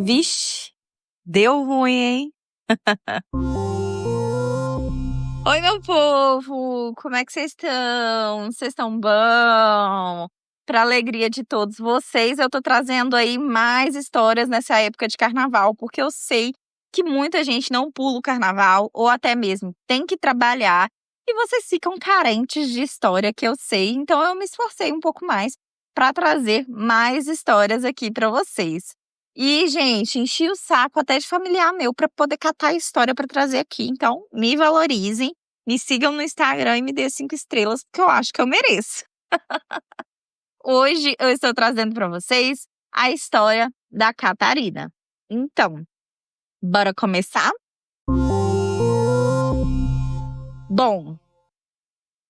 Vixe, deu ruim, hein? Oi, meu povo! Como é que vocês estão? Vocês estão bom? Para alegria de todos vocês, eu tô trazendo aí mais histórias nessa época de carnaval, porque eu sei que muita gente não pula o carnaval ou até mesmo tem que trabalhar e vocês ficam carentes de história, que eu sei. Então eu me esforcei um pouco mais para trazer mais histórias aqui para vocês. E, gente, enchi o saco até de familiar meu para poder catar a história para trazer aqui. Então, me valorizem, me sigam no Instagram e me dê 5 estrelas, porque eu acho que eu mereço. Hoje eu estou trazendo para vocês a história da Catarina. Então, bora começar? Bom,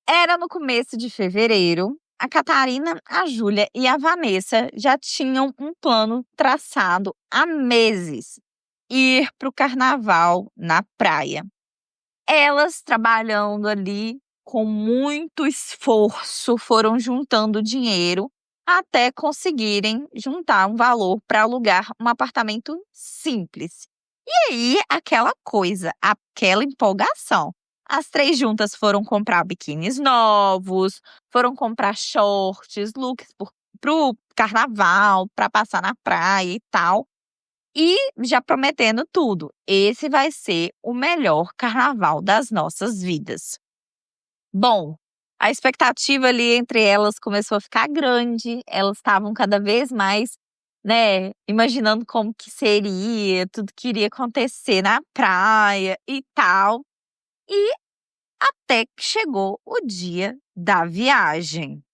era no começo de fevereiro. A Catarina, a Júlia e a Vanessa já tinham um plano traçado há meses: ir para o carnaval na praia. Elas, trabalhando ali com muito esforço, foram juntando dinheiro até conseguirem juntar um valor para alugar um apartamento simples. E aí, aquela coisa, aquela empolgação. As 3 juntas foram comprar biquínis novos, foram comprar shorts, looks pro carnaval, para passar na praia e tal. E já prometendo tudo, esse vai ser o melhor carnaval das nossas vidas. Bom, a expectativa ali entre elas começou a ficar grande, elas estavam cada vez mais, né, imaginando como que seria, tudo que iria acontecer na praia e tal. E até que chegou o dia da viagem.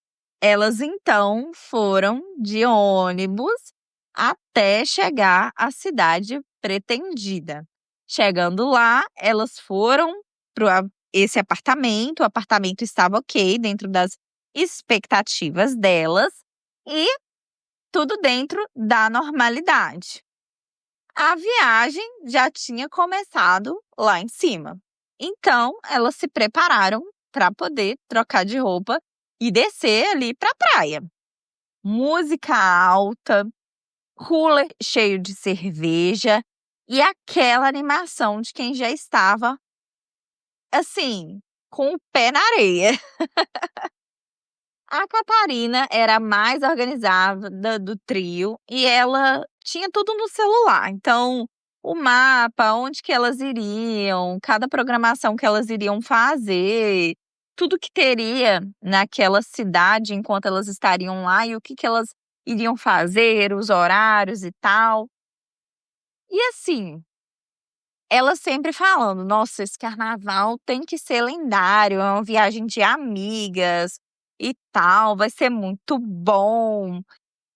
Elas então foram de ônibus até chegar à cidade pretendida. Chegando lá, elas foram para esse apartamento. O apartamento estava ok, dentro das expectativas delas, e tudo dentro da normalidade. A viagem já tinha começado lá em cima. Então, elas se prepararam para poder trocar de roupa e descer ali para a praia. Música alta, cooler cheio de cerveja e aquela animação de quem já estava, assim, com o pé na areia. A Catarina era a mais organizada do trio e ela tinha tudo no celular. Então, o mapa, onde que elas iriam, cada programação que elas iriam fazer, tudo que teria naquela cidade enquanto elas estariam lá e o que elas iriam fazer, os horários e tal. E assim, ela sempre falando: nossa, esse carnaval tem que ser lendário, é uma viagem de amigas e tal, vai ser muito bom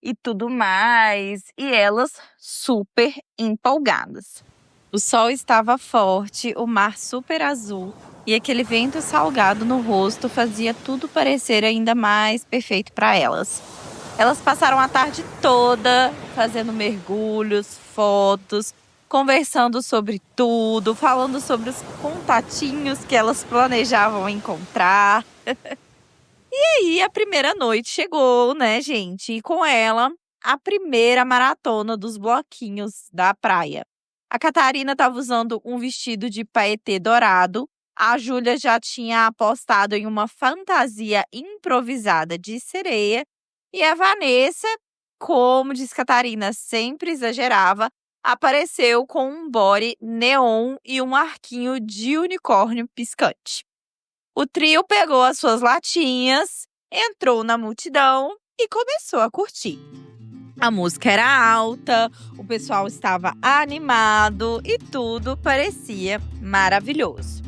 e tudo mais. E elas super empolgadas. O sol estava forte, o mar super azul e aquele vento salgado no rosto fazia tudo parecer ainda mais perfeito para elas. Elas passaram a tarde toda fazendo mergulhos, fotos, conversando sobre tudo, falando sobre os contatinhos que elas planejavam encontrar. E aí a primeira noite chegou, né, gente? E com ela, a primeira maratona dos bloquinhos da praia. A Catarina estava usando um vestido de paetê dourado. A Júlia já tinha apostado em uma fantasia improvisada de sereia. E a Vanessa, como diz Catarina, sempre exagerava, apareceu com um body neon e um arquinho de unicórnio piscante. O trio pegou as suas latinhas, entrou na multidão e começou a curtir. A música era alta, o pessoal estava animado e tudo parecia maravilhoso.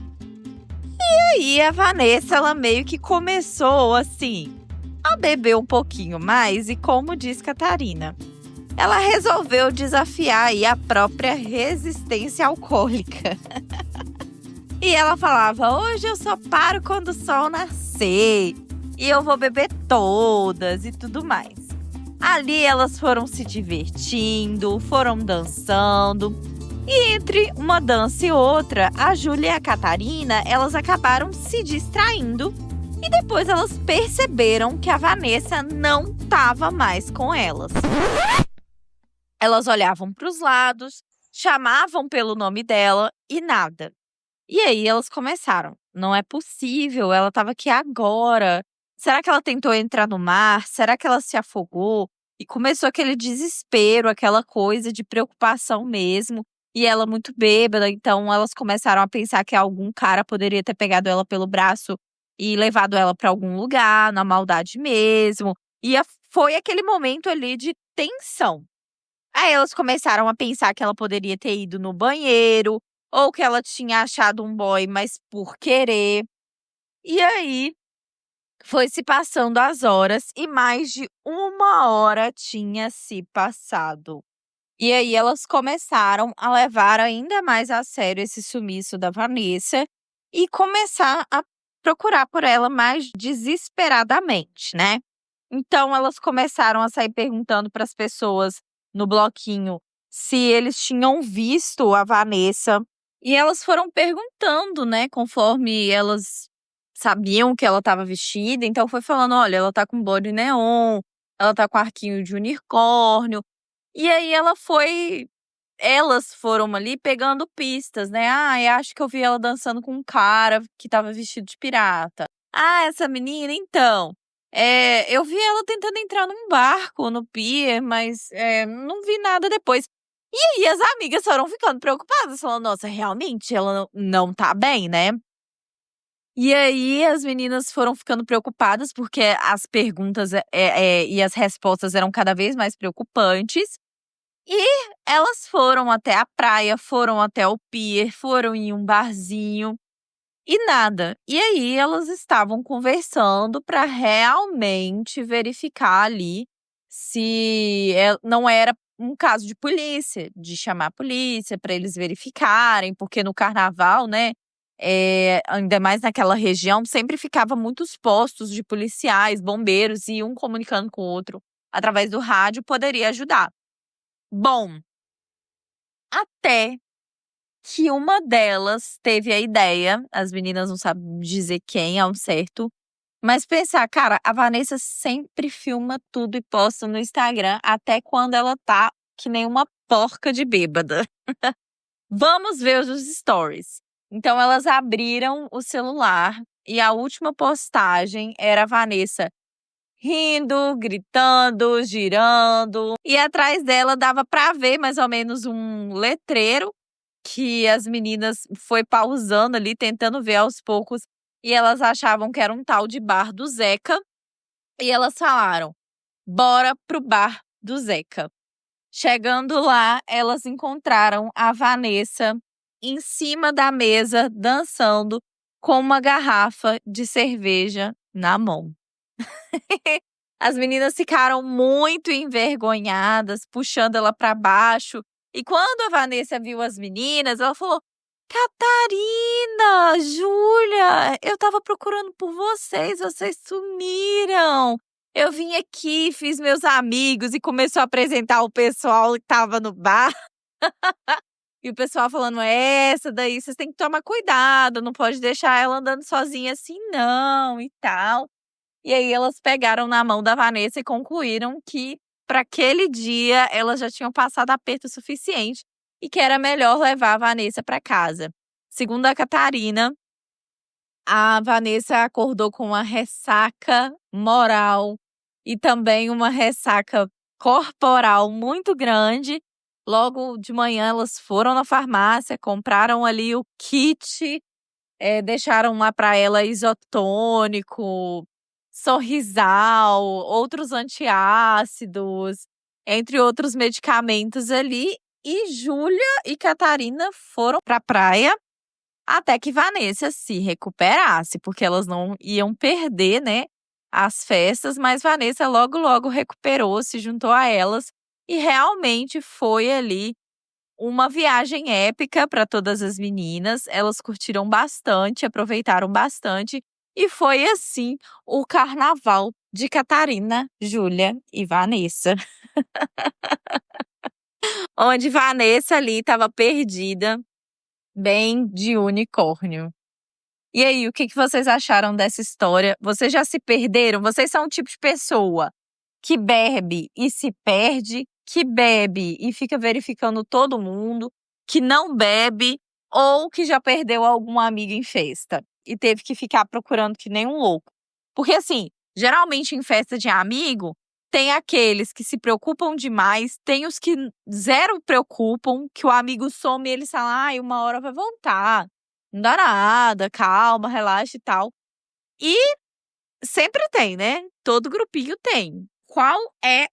E aí a Vanessa, ela meio que começou assim a beber um pouquinho mais e, como diz Catarina, ela resolveu desafiar aí a própria resistência alcoólica. E ela falava: hoje eu só paro quando o sol nascer e eu vou beber todas e tudo mais. Ali elas foram se divertindo, foram dançando. E entre uma dança e outra, a Júlia e a Catarina, elas acabaram se distraindo. E depois elas perceberam que a Vanessa não estava mais com elas. Elas olhavam para os lados, chamavam pelo nome dela e nada. E aí elas começaram: "Não é possível, ela estava aqui agora. Será que ela tentou entrar no mar? Será que ela se afogou?" E começou aquele desespero, aquela coisa de preocupação mesmo, e ela muito bêbada, então elas começaram a pensar que algum cara poderia ter pegado ela pelo braço e levado ela para algum lugar, na maldade mesmo, foi aquele momento ali de tensão. Aí elas começaram a pensar que ela poderia ter ido no banheiro, ou que ela tinha achado um boy, mas por querer. E aí, foi se passando as horas e mais de 1 hora tinha se passado. E aí elas começaram a levar ainda mais a sério esse sumiço da Vanessa e começar a procurar por ela mais desesperadamente, né. Então elas começaram a sair perguntando para as pessoas no bloquinho se eles tinham visto a Vanessa, e elas foram perguntando, né, conforme elas sabiam que ela estava vestida, então foi falando: "Olha, ela tá com body neon, ela tá com arquinho de unicórnio", e aí elas foram ali pegando pistas, né, "Ah, eu acho que eu vi ela dançando com um cara que estava vestido de pirata. Ah, essa menina então, eu vi ela tentando entrar num barco no pier, mas, não vi nada depois". E aí as amigas foram ficando preocupadas, falando: "Nossa, realmente ela não tá bem, né". E aí as meninas foram ficando preocupadas, porque as perguntas, e as respostas eram cada vez mais preocupantes. E elas foram até a praia, foram até o pier, foram em um barzinho e nada. E aí elas estavam conversando para realmente verificar ali se não era um caso de polícia, de chamar a polícia para eles verificarem, porque no carnaval, né, ainda mais naquela região, sempre ficava muitos postos de policiais, bombeiros e um comunicando com o outro através do rádio poderia ajudar. Bom, até que uma delas teve a ideia, as meninas não sabem dizer quem ao certo, mas pensar: "Cara, a Vanessa sempre filma tudo e posta no Instagram, até quando ela tá que nem uma porca de bêbada. Vamos ver os stories". Então elas abriram o celular e a última postagem era a Vanessa rindo, gritando, girando, e atrás dela dava pra ver mais ou menos um letreiro que as meninas foi pausando ali, tentando ver aos poucos, e elas achavam que era um tal de bar do Zeca, e elas falaram: "Bora pro bar do Zeca". Chegando lá, elas encontraram a Vanessa em cima da mesa, dançando, com uma garrafa de cerveja na mão. As meninas ficaram muito envergonhadas, puxando ela para baixo. E quando a Vanessa viu as meninas, ela falou: "Catarina, Júlia, eu estava procurando por vocês sumiram. Eu vim aqui, fiz meus amigos", e começou a apresentar o pessoal que estava no bar. E o pessoal falando: "Essa daí vocês têm que tomar cuidado, não pode deixar ela andando sozinha assim não", e tal. E aí elas pegaram na mão da Vanessa e concluíram que, para aquele dia, elas já tinham passado aperto suficiente e que era melhor levar a Vanessa para casa. Segundo a Catarina, a Vanessa acordou com uma ressaca moral e também uma ressaca corporal muito grande. Logo de manhã elas foram na farmácia, compraram ali o kit, deixaram lá para ela isotônico, Sorrisal, outros antiácidos, entre outros medicamentos ali, e Júlia e Catarina foram pra praia até que Vanessa se recuperasse, porque elas não iam perder, né, as festas, mas Vanessa logo, logo recuperou, se juntou a elas e realmente foi ali uma viagem épica para todas as meninas, elas curtiram bastante, aproveitaram bastante, e foi assim o carnaval de Catarina, Júlia e Vanessa. Onde Vanessa ali estava perdida, bem de unicórnio. E aí, o que vocês acharam dessa história? Vocês já se perderam? Vocês são o tipo de pessoa que bebe e se perde, que bebe e fica verificando todo mundo, que não bebe ou que já perdeu algum amigo em festa e teve que ficar procurando que nem um louco. Porque assim, geralmente em festa de amigo, tem aqueles que se preocupam demais, tem os que zero preocupam, que o amigo some e eles falam, ai, uma hora vai voltar, não dá nada, calma, relaxa e tal. E sempre tem, né? Todo grupinho tem. Qual é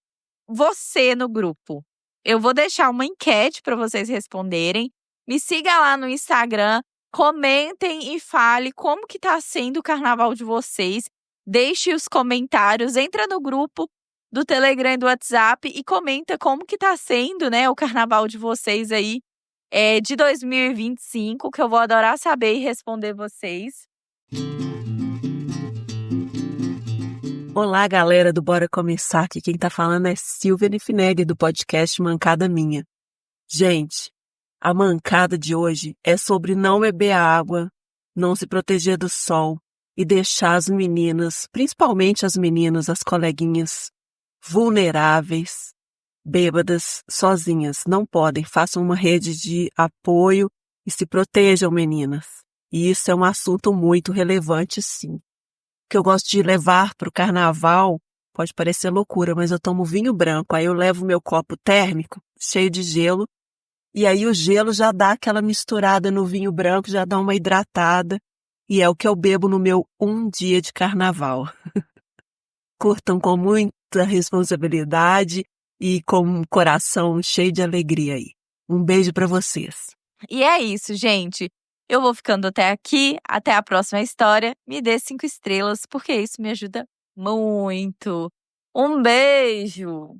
você no grupo? Eu vou deixar uma enquete para vocês responderem. Me siga lá no Instagram, comentem e fale como que tá sendo o carnaval de vocês. Deixe os comentários, entra no grupo do Telegram e do WhatsApp e comenta como que tá sendo, né, o carnaval de vocês aí de 2025, que eu vou adorar saber e responder vocês. Olá, galera do Bora Começar, aqui quem tá falando é Silvia Nifinegger, do podcast Mancada Minha. Gente, a mancada de hoje é sobre não beber água, não se proteger do sol e deixar as meninas, principalmente as meninas, as coleguinhas, vulneráveis, bêbadas, sozinhas. Não podem, façam uma rede de apoio e se protejam, meninas. E isso é um assunto muito relevante, sim. Que eu gosto de levar para o carnaval, pode parecer loucura, mas eu tomo vinho branco, aí eu levo meu copo térmico, cheio de gelo, e aí o gelo já dá aquela misturada no vinho branco, já dá uma hidratada, e é o que eu bebo no meu 1 dia de carnaval. Curtam com muita responsabilidade e com um coração cheio de alegria aí. Um beijo para vocês. E é isso, gente. Eu vou ficando até aqui. Até a próxima história. Me dê 5 estrelas, porque isso me ajuda muito. Um beijo!